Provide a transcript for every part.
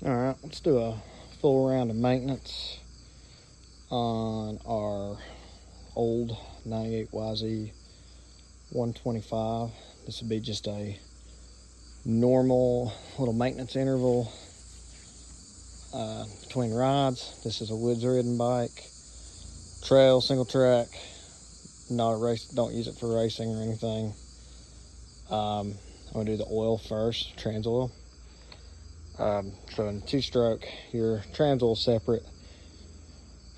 All right, let's do a full round of maintenance on our old 98 YZ125. This would be just a normal little maintenance interval between rides. This is a woods ridden bike, trail, single track, not a race, don't use it for racing or anything. I'm gonna do the oil first, trans oil. So in 2-stroke, your trans oil is separate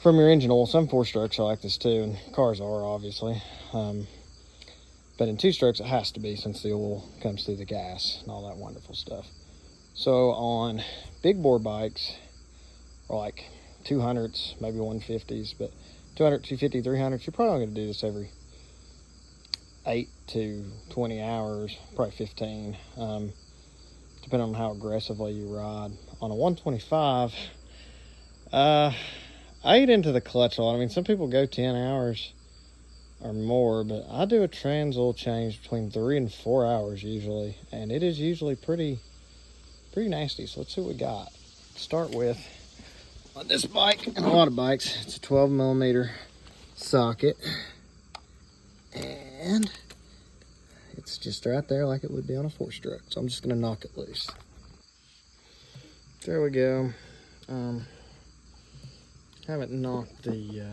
from your engine oil. Some 4-strokes are like this too, and cars are obviously. But in 2-strokes, it has to be, since the oil comes through the gas and all that wonderful stuff. So on big bore bikes, or like 200s, maybe 150s, but 200, 250, 300s, you're probably going to do this every 8 to 20 hours, probably 15, depending on how aggressively you ride. On a 125, I eat into the clutch a lot. I mean, some people go 10 hours or more, but I do a trans oil change between 3 and 4 hours usually, and it is usually pretty nasty. So let's see what we got. Start with, on this bike and a lot of bikes, it's a 12 millimeter socket, and it's just right there like it would be on a 4-stroke. So I'm just gonna knock it loose. There we go. Haven't knocked the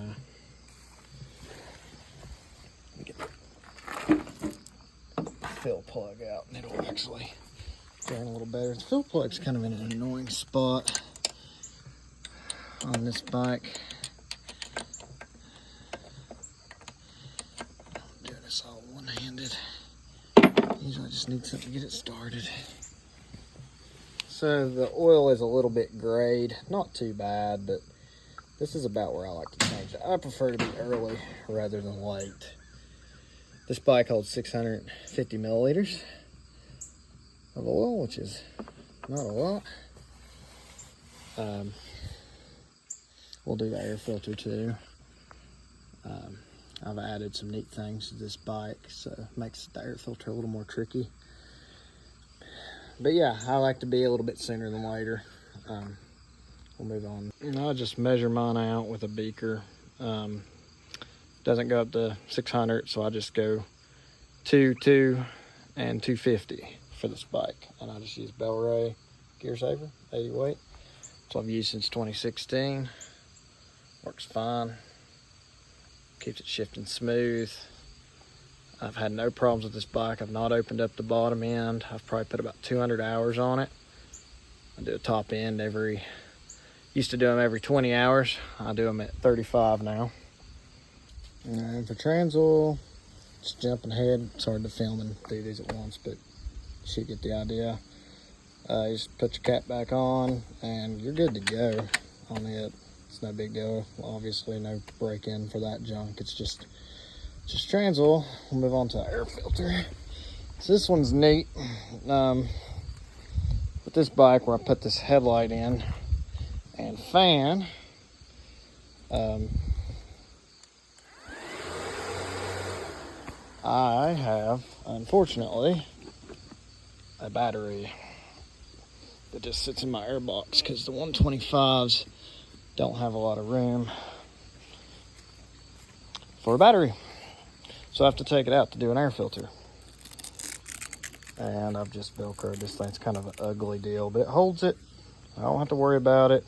get the fill plug out, and it'll actually turn a little better. The fill plug's kind of in an annoying spot on this bike. I'm doing this all one-handed. Usually I just need something to get it started. So the oil is a little bit grayed, not too bad, but this is about where I like to change it. I prefer to be early rather than late. This bike holds 650 milliliters of oil, which is not a lot. We'll do the air filter too. I've added some neat things to this bike, so it makes the air filter a little more tricky. But yeah, I like to be a little bit sooner than later. We'll move on. I'll just measure mine out with a beaker. Doesn't go up to 600, so I just go 2, 2, and 250 for this bike. And I just use Bel-Ray gear saver, 80 weight. So I've used since 2016. Works fine. Keeps it shifting smooth. I've had no problems with this bike. I've not opened up the bottom end. I've probably put about 200 hours on it. I do a top end used to do them every 20 hours. I do them at 35 now. And for trans oil, just jumping ahead. It's hard to film and do these at once, but you should get the idea. You just put your cap back on and you're good to go on it. It's no big deal. Obviously no break-in for that junk. It's just trans oil. We'll move on to our air filter. So this one's neat. With this bike, where I put this headlight in and fan, I have, unfortunately, a battery that just sits in my air box because the 125s don't have a lot of room for a battery. So I have to take it out to do an air filter. And I've just Velcroed this thing. It's kind of an ugly deal, but it holds it. I don't have to worry about it.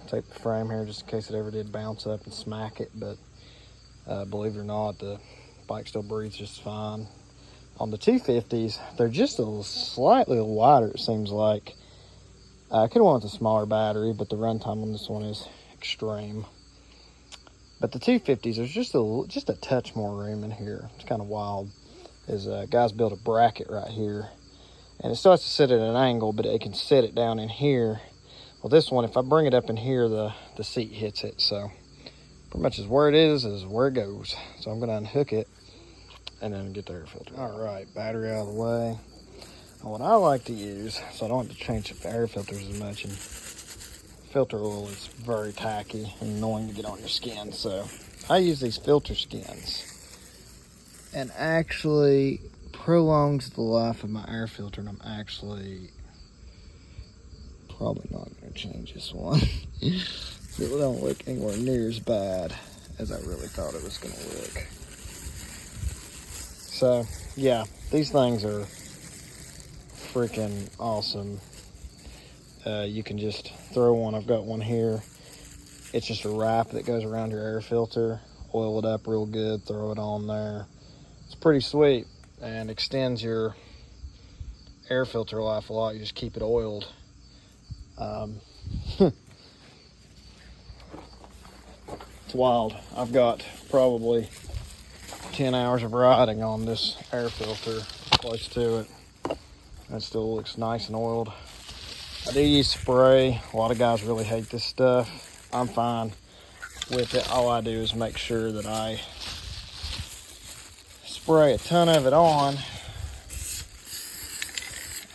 Take the frame here just in case it ever did bounce up and smack it, but believe it or not, the bike still breathes just fine. On the 250s, they're just a little slightly wider, it seems like. I could have went with a smaller battery, but the runtime on this one is extreme. But the 250s, there's just a touch more room in here. It's kind of wild. Guys built a bracket right here, and it still has to sit at an angle, but it can set it down in here. Well, this one, if I bring it up in here, the seat hits it. So pretty much is where it is where it goes. So I'm going to unhook it and then get the air filter. All right, battery out of the way. And what I like to use, so I don't have to change the air filters as much, and filter oil is very tacky and annoying to get on your skin, so I use these filter skins, and actually prolongs the life of my air filter, and I'm actually probably not going to change this one. It don't look anywhere near as bad as I really thought it was going to look. So, yeah, these things are freaking awesome. You can just throw one. I've got one here. It's just a wrap that goes around your air filter. Oil it up real good, throw it on there. It's pretty sweet and extends your air filter life a lot. You just keep it oiled. It's wild. I've got probably 10 hours of riding on this air filter, close to it. It still looks nice and oiled. I do use spray. A lot of guys really hate this stuff. I'm fine with it. All I do is make sure that I spray a ton of it on.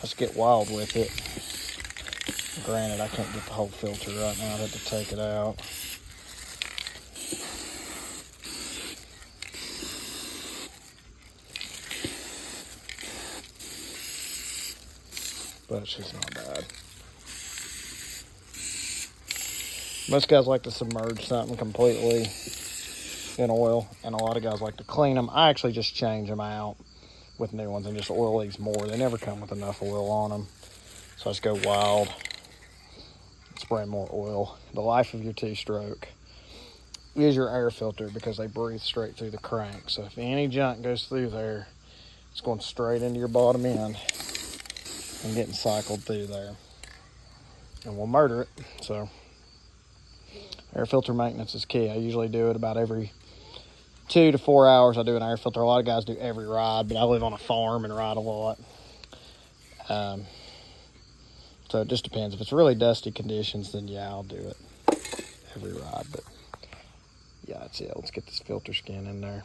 Let's get wild with it. Granted, I can't get the whole filter right now. I'd have to take it out. But it's just not bad. Most guys like to submerge something completely in oil, and a lot of guys like to clean them. I actually just change them out with new ones and just oil these more. They never come with enough oil on them. So I just go wild, spray more oil. The life of your two-stroke. Use your air filter because they breathe straight through the crank. So if any junk goes through there, it's going straight into your bottom end and getting cycled through there. And we'll murder it. So air filter maintenance is key. I usually do it about every 2 to 4 hours. I do an air filter. A lot of guys do every ride, but I live on a farm and ride a lot. So it just depends. If it's really dusty conditions, then yeah, I'll do it every ride. But yeah, that's it. Let's get this filter skin in there.